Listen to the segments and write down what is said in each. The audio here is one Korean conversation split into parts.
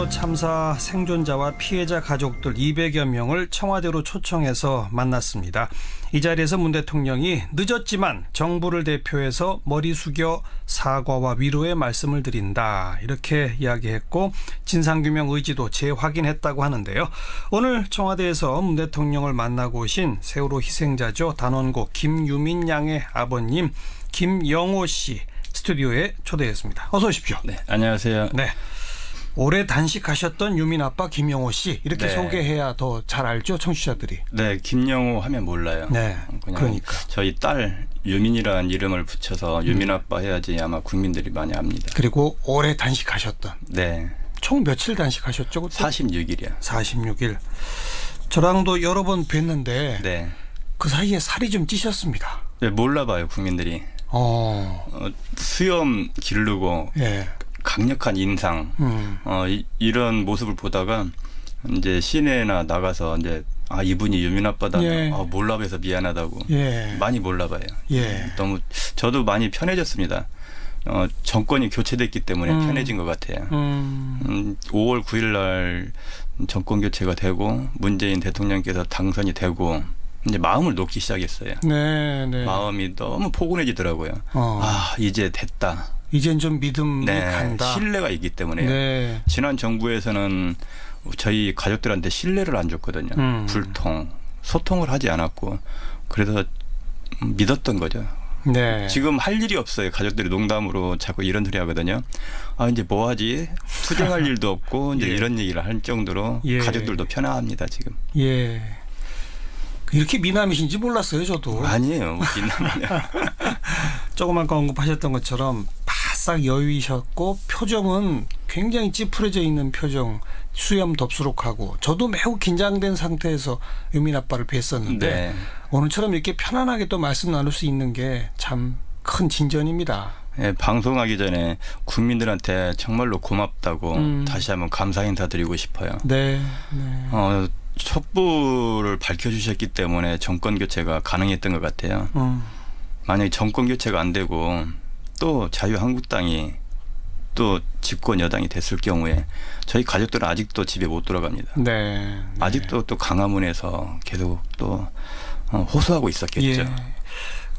세월호 참사 생존자와 피해자 가족들 200여 명을 청와대로 초청해서 만났습니다. 이 자리에서 문 대통령이 늦었지만 정부를 대표해서 머리 숙여 사과와 위로의 말씀을 드린다, 이렇게 이야기했고 진상규명 의지도 재확인했다고 하는데요. 오늘 청와대에서 문 대통령을 만나고 오신 세월호 희생자죠. 단원고 김유민 양의 아버님 김영호 씨 스튜디오에 초대했습니다. 어서 오십시오. 네, 안녕하세요. 네. 오래 단식하셨던 유민 아빠 김영호 씨, 이렇게 네. 소개해야 더 잘 알죠, 청취자들이. 네, 김영호 하면 몰라요. 네, 그냥 그러니까. 저희 딸 유민이라는 이름을 붙여서 유민 아빠 해야지 아마 국민들이 많이 압니다. 그리고 오래 단식하셨던. 네, 총 며칠 단식하셨죠? 그때? 46일이요. 46일. 저랑도 여러 번 뵀는데 네, 그 사이에 살이 좀 찌셨습니다. 네, 몰라봐요 국민들이. 수염 기르고 예. 강력한 인상, 이런 모습을 보다가 이제 시내나 나가서 이제 이분이 유민 아빠다. 예. 몰라봐서 미안하다고. 예. 많이 몰라봐요. 예. 너무 저도 많이 편해졌습니다. 정권이 교체됐기 때문에 편해진 것 같아요. 5월 9일 날 정권 교체가 되고 문재인 대통령께서 당선이 되고 이제 마음을 놓기 시작했어요. 네, 네. 마음이 너무 포근해지더라고요. 이제 됐다. 이젠 좀 믿음이 네, 간다. 신뢰가 있기 때문에요. 네. 지난 정부에서는 저희 가족들한테 신뢰를 안 줬거든요. 불통, 소통을 하지 않았고 그래서 믿었던 거죠. 네. 지금 할 일이 없어요. 가족들이 농담으로 자꾸 이런 소리 하거든요. 이제 뭐 하지? 투쟁할 일도 없고 이제 예. 이런 얘기를 할 정도로 예. 가족들도 편안합니다 지금. 예. 이렇게 미남이신지 몰랐어요, 저도. 아니에요. 빛나면. 조금 아까 언급하셨던 것처럼 바싹 여유이셨고 표정은 굉장히 찌푸려져 있는 표정, 수염 덥수룩하고 저도 매우 긴장된 상태에서 유민 아빠를 뵀었는데 네. 오늘처럼 이렇게 편안하게 또 말씀 나눌 수 있는 게 참 큰 진전입니다. 네, 방송하기 전에 국민들한테 정말로 고맙다고 다시 한번 감사 인사드리고 싶어요. 네. 네. 촛불을 밝혀주셨기 때문에 정권 교체가 가능했던 것 같아요. 만약에 정권 교체가 안 되고 또 자유한국당이 또 집권 여당이 됐을 경우에 저희 가족들은 아직도 집에 못 돌아갑니다. 네. 네. 아직도 또 강화문에서 계속 또 호소하고 있었겠죠. 예.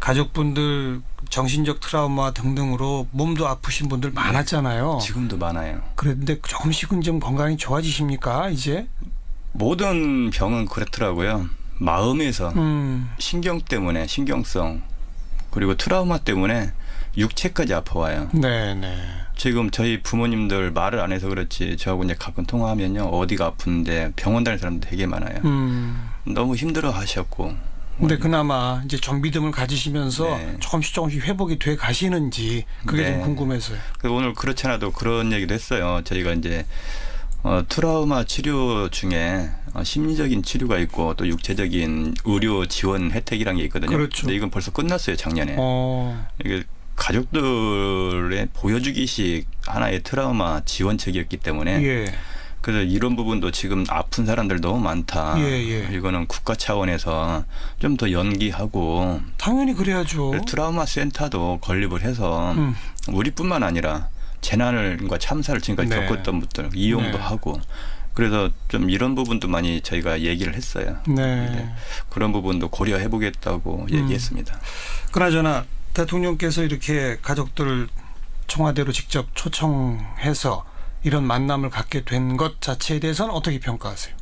가족분들 정신적 트라우마 등등으로 몸도 아프신 분들 많았잖아요. 지금도 많아요. 그런데 조금씩은 좀 건강이 좋아지십니까, 이제? 모든 병은 그렇더라고요. 마음에서 신경 때문에 신경성 그리고 트라우마 때문에 육체까지 아파와요. 네네. 지금 저희 부모님들 말을 안 해서 그렇지 저하고 이제 가끔 통화하면요 어디가 아픈데 병원 다니는 사람도 되게 많아요. 너무 힘들어 하셨고. 근데 그나마 이제 좀 믿음을 가지시면서 네. 조금씩 회복이 돼 가시는지 그게 네. 좀 궁금해서요. 오늘 그렇지 않아도 그런 얘기도 했어요. 저희가 이제 트라우마 치료 중에 심리적인 치료가 있고 또 육체적인 의료 지원 혜택이라는 게 있거든요. 그렇죠. 근데 이건 벌써 끝났어요, 작년에. 이게 가족들의 보여주기식 하나의 트라우마 지원책이었기 때문에 예. 그래서 이런 부분도 지금 아픈 사람들 너무 많다. 예. 이거는 국가 차원에서 좀 더 연기하고 당연히 그래야죠. 트라우마 센터도 건립을 해서 우리뿐만 아니라 재난과 참사를 지금까지 네. 겪었던 분들 이용도 네. 하고 그래서 좀 이런 부분도 많이 저희가 얘기를 했어요. 네. 그런 부분도 고려해 보겠다고 얘기했습니다. 그나저나 대통령께서 이렇게 가족들 청와대로 직접 초청해서 이런 만남을 갖게 된 것 자체에 대해서는 어떻게 평가하세요?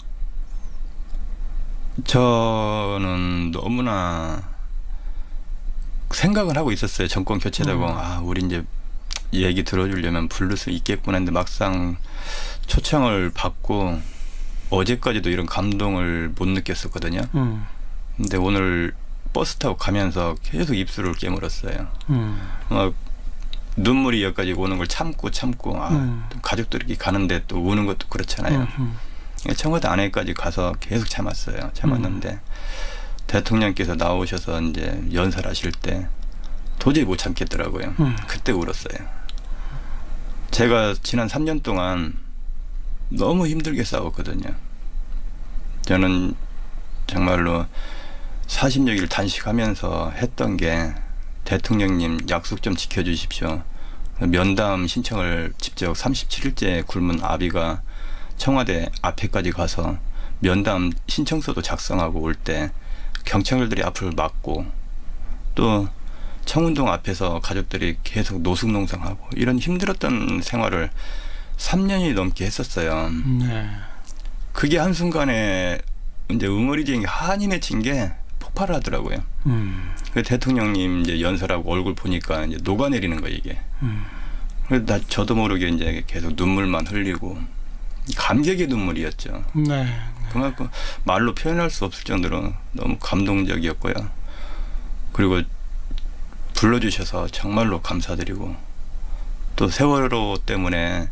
저는 너무나 생각을 하고 있었어요. 정권 교체되고 우리 이제 얘기 들어주려면 부를 수 있겠구나 했는데 막상 초청을 받고 어제까지도 이런 감동을 못 느꼈었거든요. 근데 오늘 버스 타고 가면서 계속 입술을 깨물었어요. 막 눈물이 여기까지 오는 걸 참고 가족들이 가는데 또 우는 것도 그렇잖아요. 청와대 안에까지 가서 계속 참았는데 대통령께서 나오셔서 이제 연설하실 때 도저히 못 참겠더라고요. 그때 울었어요. 제가 지난 3년 동안 너무 힘들게 싸웠거든요. 저는 정말로 40여일 단식하면서 했던 게 대통령님 약속 좀 지켜주십시오. 면담 신청을 직접 37일째 굶은 아비가 청와대 앞에까지 가서 면담 신청서도 작성하고 올 때 경찰들이 앞을 막고 또 청운동 앞에서 가족들이 계속 노숙농성하고 이런 힘들었던 생활을 3년이 넘게 했었어요. 네. 그게 한순간에 이제 응어리쟁이 한이 맺힌 게 폭발을 하더라고요. 그 대통령님 이제 연설하고 얼굴 보니까 이제 녹아내리는 거예요, 이게. 그래서 저도 모르게 이제 계속 눈물만 흘리고 감격의 눈물이었죠. 네. 그만큼 말로 표현할 수 없을 정도로 너무 감동적이었고요. 그리고 불러주셔서 정말로 감사드리고 또 세월호 때문에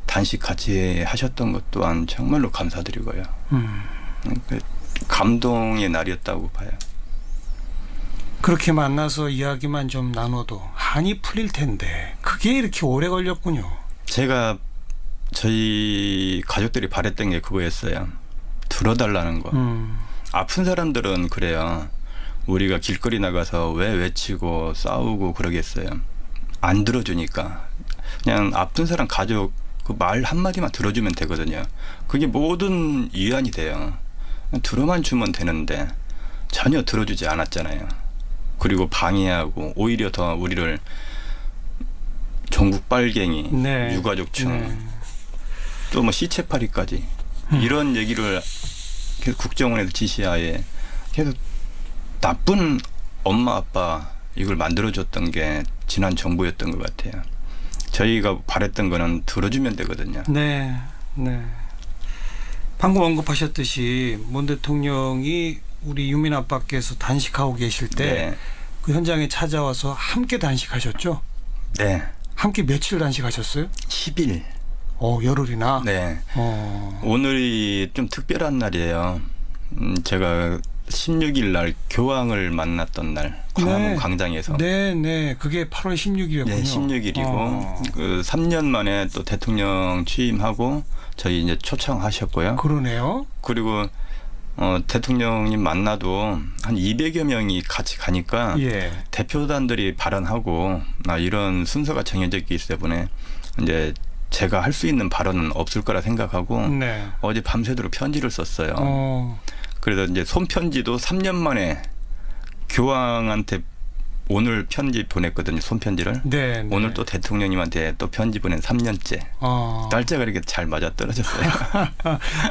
단식 같이 하셨던 것 또한 정말로 감사드리고요. 감동의 날이었다고 봐요. 그렇게 만나서 이야기만 좀 나눠도 한이 풀릴 텐데 그게 이렇게 오래 걸렸군요. 제가 저희 가족들이 바랬던 게 그거였어요. 들어달라는 거. 아픈 사람들은 그래요. 우리가 길거리 나가서 왜 외치고 싸우고 그러겠어요. 안 들어주니까. 그냥 아픈 사람 가족 그 말 한마디만 들어주면 되거든요. 그게 모든 위안이 돼요. 들어만 주면 되는데 전혀 들어주지 않았잖아요. 그리고 방해하고 오히려 더 우리를 종북 빨갱이, 네. 유가족층, 네. 또 뭐 시체파리까지 이런 얘기를 계속 국정원에서 지시하에 계속 나쁜 엄마 아빠 이걸 만들어줬던 게 지난 정부였던 것 같아요. 저희가 바랬던 거는 들어주면 되거든요. 네. 네. 방금 언급하셨듯이 문 대통령이 우리 유민 아빠께서 단식하고 계실 때 그 현장에 찾아와서 함께 단식하셨죠? 네. 함께 며칠 단식하셨어요? 10일. 열흘이나? 네. 오늘이 좀 특별한 날이에요. 제가 16일 날 교황을 만났던 날 광화문 네. 광장에서. 네, 네. 그게 8월 16일이었군요. 네, 16일이고 그 3년 만에 또 대통령 취임하고 저희 이제 초청하셨고요. 그러네요. 그리고 대통령님 만나도 한 200여 명이 같이 가니까 예. 대표단들이 발언하고 이런 순서가 정해져 있기 때문에 이제 제가 할 수 있는 발언은 없을 거라 생각하고 네. 어제 밤새도록 편지를 썼어요. 그래서 이제 손편지도 3년 만에 교황한테 오늘 편지 보냈거든요. 손편지를. 네, 네. 오늘 또 대통령님한테 또 편지 보낸 3년째. 날짜가 이렇게 잘 맞아 떨어졌어요.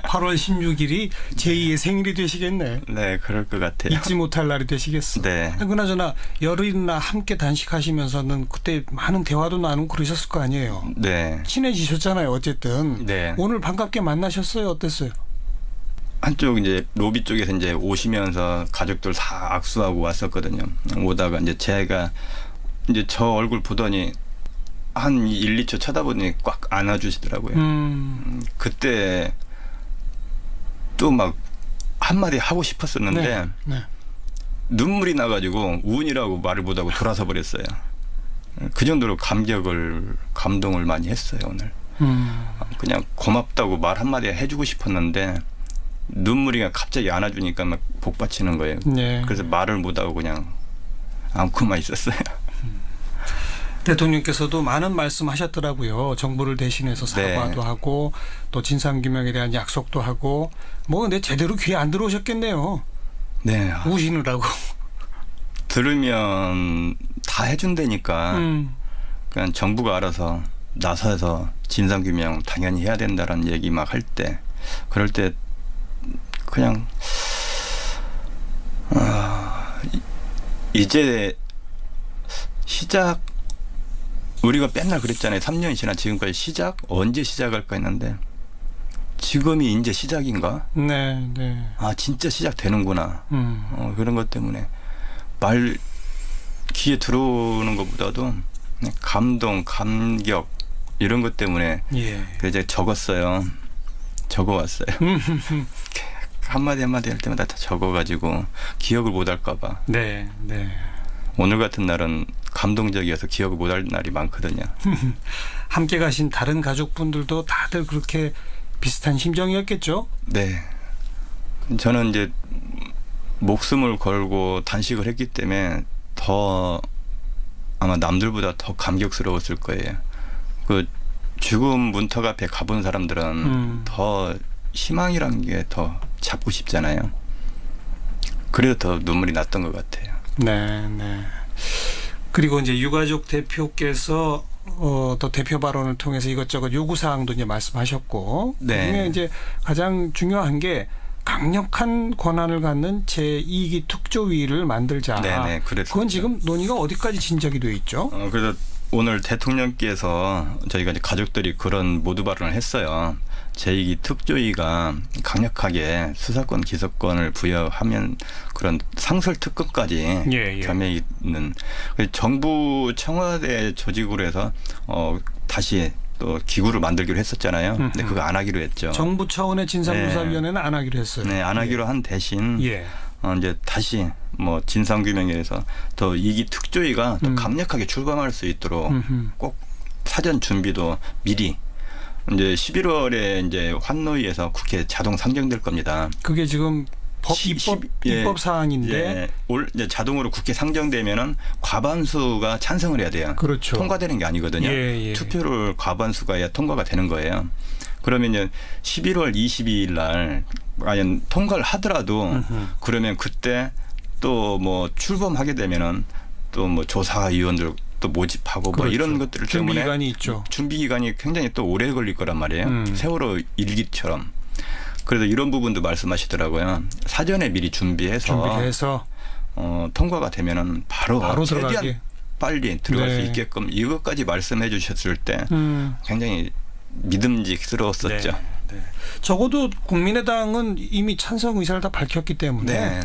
8월 16일이 제2의 생일이 되시겠네. 네, 그럴 것 같아요. 잊지 못할 날이 되시겠어. 네. 그나저나 열흘이나 함께 단식하시면서는 그때 많은 대화도 나누고 그러셨을 거 아니에요. 네. 친해지셨잖아요. 어쨌든. 네. 오늘 반갑게 만나셨어요. 어땠어요? 한쪽 이제 로비 쪽에서 이제 오시면서 가족들 다 악수하고 왔었거든요. 오다가 이제 제가 이제 저 얼굴 보더니 한 1, 2초 쳐다보더니 꽉 안아주시더라고요. 그때 또 막 한마디 하고 싶었었는데 네. 네. 눈물이 나가지고 우은이라고 말을 못하고 돌아서 버렸어요. 그 정도로 감동을 많이 했어요, 오늘. 그냥 고맙다고 말 한마디 해주고 싶었는데 눈물이 갑자기 안아주니까 막 복받치는 거예요. 네. 그래서 말을 못하고 그냥 안고만 있었어요. 대통령께서도 많은 말씀하셨더라고요. 정부를 대신해서 사과도 네. 하고 또 진상규명에 대한 약속도 하고 뭐 근데 제대로 귀에 안 들어오셨겠네요. 네. 우시느라고. 들으면 다 해준다니까 그냥 정부가 알아서 나서서 진상규명 당연히 해야 된다라는 얘기 막 할 때 그럴 때 그냥 이제 시작 우리가 맨날 그랬잖아요. 3년이 지나 지금까지 시작 언제 시작할까 했는데 지금이 이제 시작인가? 네, 네. 진짜 시작되는구나. 그런 것 때문에 말 귀에 들어오는 것보다도 감동, 감격 이런 것 때문에 이제 적었어요. 적어왔어요. 한마디 할 때마다 다 적어가지고 기억을 못할까 봐. 네, 네. 오늘 같은 날은 감동적이어서 기억을 못할 날이 많거든요. 함께 가신 다른 가족분들도 다들 그렇게 비슷한 심정이었겠죠? 네. 저는 이제 목숨을 걸고 단식을 했기 때문에 더 아마 남들보다 더 감격스러웠을 거예요. 그 죽음 문턱 앞에 가본 사람들은 더 희망이란 게 더 잡고 싶잖아요. 그래서 더 눈물이 났던 것 같아요. 네, 네. 그리고 이제 유가족 대표께서 또 대표 발언을 통해서 이것저것 요구 사항도 이제 말씀하셨고, 네. 그중에 이제 가장 중요한 게 강력한 권한을 갖는 제2기 특조위를 만들자. 네네, 그랬습니다. 그건 지금 논의가 어디까지 진척이 돼 있죠? 그래서 오늘 대통령께서 저희가 이제 가족들이 그런 모두 발언을 했어요. 제2기 특조위가 강력하게 수사권, 기소권을 부여하면 그런 상설특검까지 예. 겸해 있는 정부 청와대 조직으로 해서 다시 또 기구를 만들기로 했었잖아요. 근데 그거 안 하기로 했죠. 정부 차원의 진상조사위원회는 안 하기로 했어요. 네, 안 하기로 한 대신 예. 이제 다시 뭐 진상규명에 대해서 더 2기 특조위가 더 강력하게 출범할 수 있도록 꼭 사전 준비도 미리 이제 11월에 이제 환노위에서 국회 자동 상정될 겁니다. 그게 지금 입법 사안인데 예, 이제 자동으로 국회 상정되면은 과반수가 찬성을 해야 돼요. 그렇죠. 통과되는 게 아니거든요. 예. 투표를 과반수가 해야 통과가 되는 거예요. 그러면 이제 11월 22일 날 과연 통과를 하더라도 그러면 그때 또 뭐 출범하게 되면은 또 뭐 조사위원들 또 모집하고 그렇죠. 뭐 이런 것들 준비 때문에 기간이 있죠. 준비 기간이 굉장히 또 오래 걸릴 거란 말이에요. 세월호 일기처럼. 그래서 이런 부분도 말씀하시더라고요. 사전에 미리 준비해서 통과가 되면은 바로 최대한 들어가기. 빨리 들어갈 수 네. 있게끔 이것까지 말씀해 주셨을 때 굉장히 믿음직스러웠었죠. 네. 적어도 국민의당은 이미 찬성 의사를 다 밝혔기 때문에 네.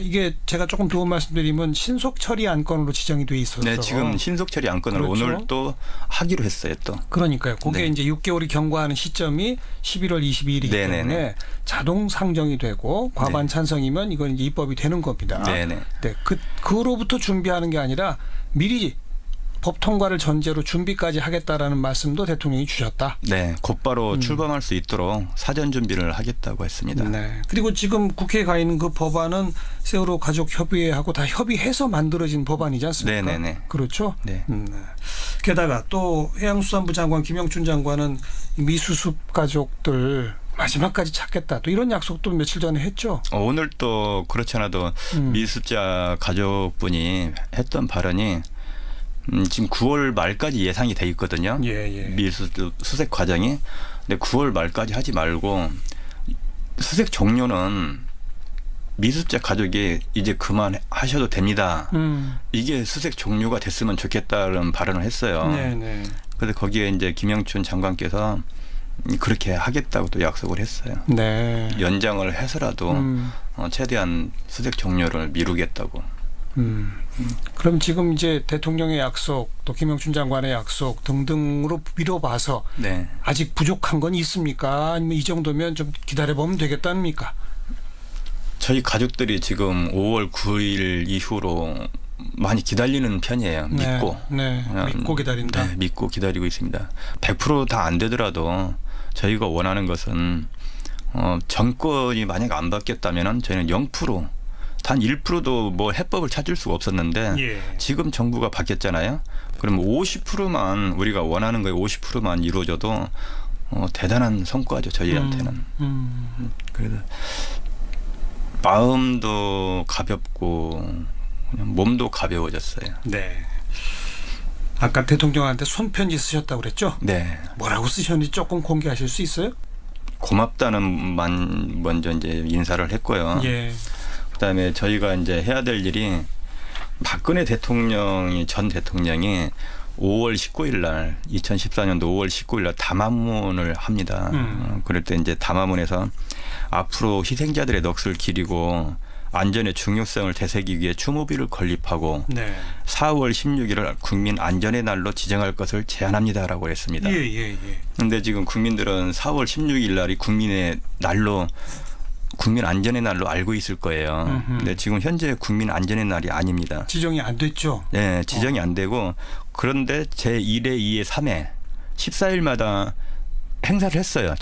이게 제가 조금 도움 말씀드리면 신속 처리 안건으로 지정이 돼 있어서 네, 지금 신속 처리 안건을 그렇죠. 오늘 또 하기로 했어요, 또. 그러니까요. 그게 네. 이제 6개월이 경과하는 시점이 11월 22일이기 네네네. 때문에 자동 상정이 되고 과반 네. 찬성이면 이건 이제 입법이 되는 겁니다. 네네. 네, 그로부터 준비하는 게 아니라 미리 법 통과를 전제로 준비까지 하겠다라는 말씀도 대통령이 주셨다. 네, 곧바로 출범할 수 있도록 사전 준비를 하겠다고 했습니다. 네. 그리고 지금 국회에 가 있는 그 법안은 세월호 가족 협의회하고 다 협의해서 만들어진 법안이지 않습니까? 네네네. 그렇죠. 네. 게다가 또 해양수산부 장관 김영춘 장관은 미수습 가족들 마지막까지 찾겠다. 또 이런 약속도 며칠 전에 했죠. 오늘 또 그렇지 않아도 미수자 가족분이 했던 발언이 지금 9월 말까지 예상이 돼 있거든요. 예. 수색 과정이. 근데 9월 말까지 하지 말고 수색 종료는 미수자 가족이 이제 그만하셔도 됩니다. 이게 수색 종료가 됐으면 좋겠다는 발언을 했어요. 네. 그래서 거기에 이제 김영춘 장관께서 그렇게 하겠다고 또 약속을 했어요. 네. 연장을 해서라도 최대한 수색 종료를 미루겠다고. 그럼 지금 이제 대통령의 약속, 또 김영춘 장관의 약속 등등으로 미뤄봐서 네. 아직 부족한 건 있습니까? 아니면 이 정도면 좀 기다려보면 되겠답니까? 저희 가족들이 지금 5월 9일 이후로 많이 기다리는 편이에요. 믿고. 네. 믿고 기다린다. 네, 믿고 기다리고 있습니다. 100% 다 안 되더라도 저희가 원하는 것은 정권이 만약 안 바뀌었다면 저희는 0%, 단 1%도 뭐 해법을 찾을 수가 없었는데 지금 정부가 바뀌었잖아요. 그럼 50%만 우리가 원하는 거에 50%만 이루어져도 대단한 성과죠. 저희한테는. 그래서 마음도 가볍고 그냥 몸도 가벼워졌어요. 네. 아까 대통령한테 손편지 쓰셨다고 그랬죠? 네. 뭐라고 쓰셨는지 조금 공개하실 수 있어요? 고맙다는 만 먼저 이제 인사를 했고요. 예. 그다음에 저희가 이제 해야 될 일이 박근혜 전 대통령이 5월 19일 날 2014년도 5월 19일 날 담화문을 합니다. 그럴 때 이제 담화문에서 앞으로 희생자들의 넋을 기리고 안전의 중요성을 되새기기 위해 추모비를 건립하고 4월 16일을 국민 안전의 날로 지정할 것을 제안합니다라고 했습니다. 그런데 지금 국민들은 4월 16일 날이 국민 안전의 날로 알고 있을 거예요. 근데 지금 현재 국민 안전의 날이 아닙니다. 지정이 안 됐죠? 네, 지정이 안 되고 그런데 제1회, 2회, 3회 14일마다 행사를 했어요.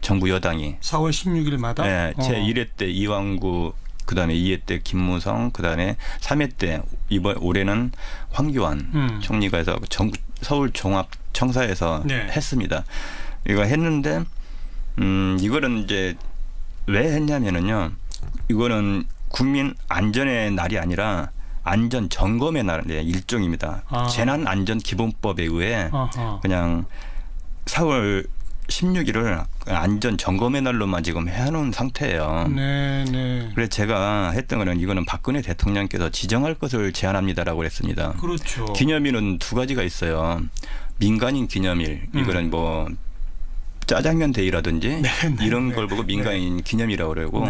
정부 여당이. 4월 16일마다? 네, 제1회 때 이왕구, 그다음에 2회 때 김무성, 그다음에 3회 때 올해는 황교안 총리가 해서 서울 종합 청사에서 네. 했습니다. 이거 했는데 이거는 이제 왜 했냐면은요. 이거는 국민 안전의 날이 아니라 안전 점검의 날의 일종입니다. 재난 안전 기본법에 의해 그냥 4월 16일을 안전 점검의 날로만 지금 해놓은 상태예요. 네. 그래서 제가 했던 거는 이거는 박근혜 대통령께서 지정할 것을 제안합니다라고 했습니다. 그렇죠. 기념일은 두 가지가 있어요. 민간인 기념일, 이거는 뭐 짜장면 데이라든지 이런 걸 보고 민간인 기념이라고 그러고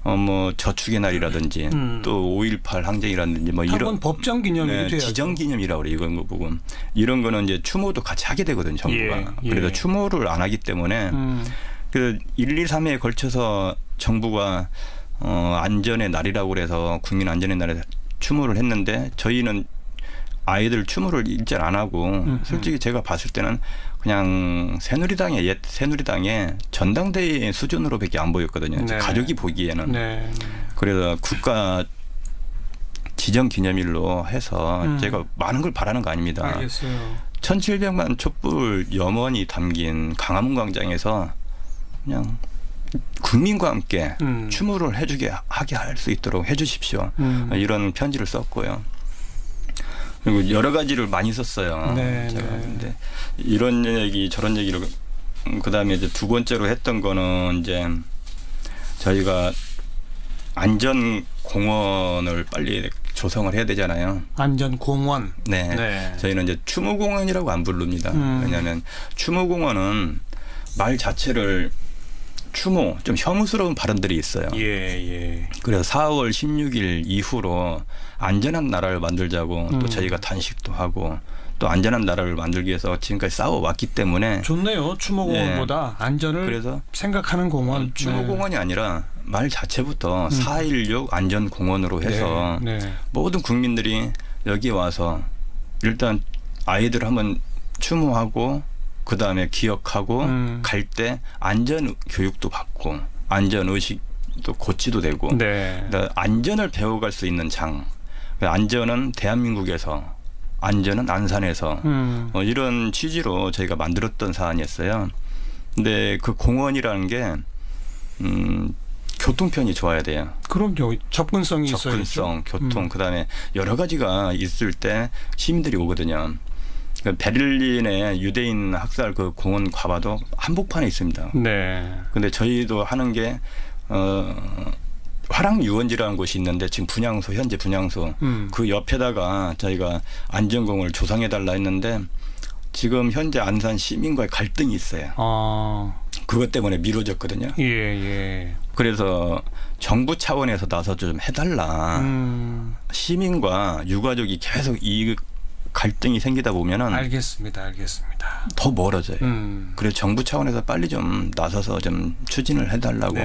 뭐 저축의 날이라든지 또 5.18 항쟁이라든지 뭐 이런 법정 기념일이 돼야죠. 지정 기념이라고 그래요. 이런 거 보고 이런 거는 이제 추모도 같이 하게 되거든요. 정부가. 그래서 추모를 안 하기 때문에 그 1, 2, 3회에 걸쳐서 정부가 안전의 날이라고 그래서 국민 안전의 날에 추모를 했는데 저희는 아이들 추모를 일절 안 하고 솔직히 제가 봤을 때는 그냥 새누리당의 전당대회 수준으로밖에 안 보였거든요. 네. 가족이 보기에는. 네. 그래서 국가 지정 기념일로 해서 제가 많은 걸 바라는 거 아닙니다. 알겠어요. 1700만 촛불 염원이 담긴 광화문 광장에서 그냥 국민과 함께 추모를 하게 할 수 있도록 해 주십시오. 이런 편지를 썼고요. 그리고 여러 가지를 많이 썼어요. 제가 근데 이런 얘기 저런 얘기를 그다음에 이제 두 번째로 했던 거는 이제 저희가 안전 공원을 빨리 조성을 해야 되잖아요. 안전 공원. 네. 저희는 이제 추모공원이라고 안 부릅니다. 왜냐하면 추모공원은 말 자체를 추모 좀 혐오스러운 발언들이 있어요. 그래서 4월 16일 이후로 안전한 나라를 만들자고 또 저희가 단식도 하고 또 안전한 나라를 만들기 위해서 지금까지 싸워왔기 때문에 좋네요. 추모공원보다 안전을 그래서 생각하는 공원. 추모공원이 아니라 말 자체부터 4.16 안전공원으로 해서 모든 국민들이 여기 와서 일단 아이들 한번 추모하고 그다음에 기억하고 갈 때 안전 교육도 받고 안전 의식도 고치도 되고 그러니까 안전을 배워갈 수 있는 장. 안전은 대한민국에서 안전은 안산에서 이런 취지로 저희가 만들었던 사안이었어요. 근데 그 공원이라는 게 교통편이 좋아야 돼요. 그럼요. 접근성이 있어야죠. 접근성, 교통, 그다음에 여러 가지가 있을 때 시민들이 오거든요. 베를린의 유대인 학살 그 공원 가봐도 한복판에 있습니다. 근데 저희도 하는 게 화랑유원지라는 곳이 있는데 지금 현재 분향소 그 옆에다가 저희가 안전공을 조성해달라 했는데 지금 현재 안산 시민과의 갈등이 있어요. 그것 때문에 미뤄졌거든요. 그래서 정부 차원에서 나서 좀 해달라. 시민과 유가족이 계속 이 갈등이 생기다 보면은 알겠습니다. 더 멀어져요. 그래서 정부 차원에서 빨리 좀 나서서 좀 추진을 해달라고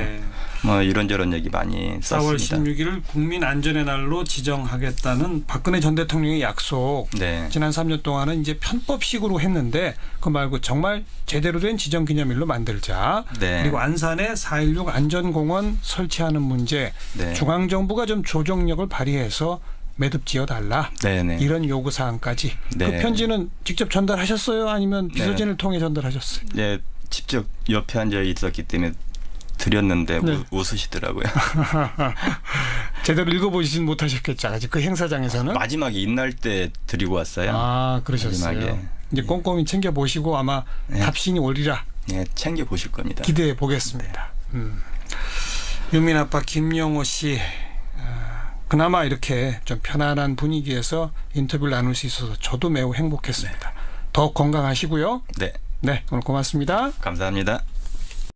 뭐 이런저런 얘기 많이 썼습니다. 4월 16일을 국민 안전의 날로 지정하겠다는 박근혜 전 대통령의 약속. 지난 3년 동안은 이제 편법식으로 했는데 그거 말고 정말 제대로 된 지정 기념일로 만들자. 그리고 안산에 4.16 안전공원 설치하는 문제. 중앙정부가 좀 조정력을 발휘해서 매듭 지어달라. 이런 요구사항까지. 그 편지는 직접 전달하셨어요? 아니면 비서진을 통해 전달하셨어요? 네. 직접 옆에 앉아 있었기 때문에 드렸는데 웃으시더라고요. 제대로 읽어보시진 못하셨겠죠. 아직 그 행사장에서는. 마지막에 인날 때 드리고 왔어요. 그러셨어요. 마지막에. 이제 꼼꼼히 챙겨보시고 아마 답신이 오리라. 챙겨보실 겁니다. 기대해 보겠습니다. 유민 아빠 김영호 씨. 그나마 이렇게 좀 편안한 분위기에서 인터뷰를 나눌 수 있어서 저도 매우 행복했습니다. 더 건강하시고요. 네, 오늘 고맙습니다. 감사합니다.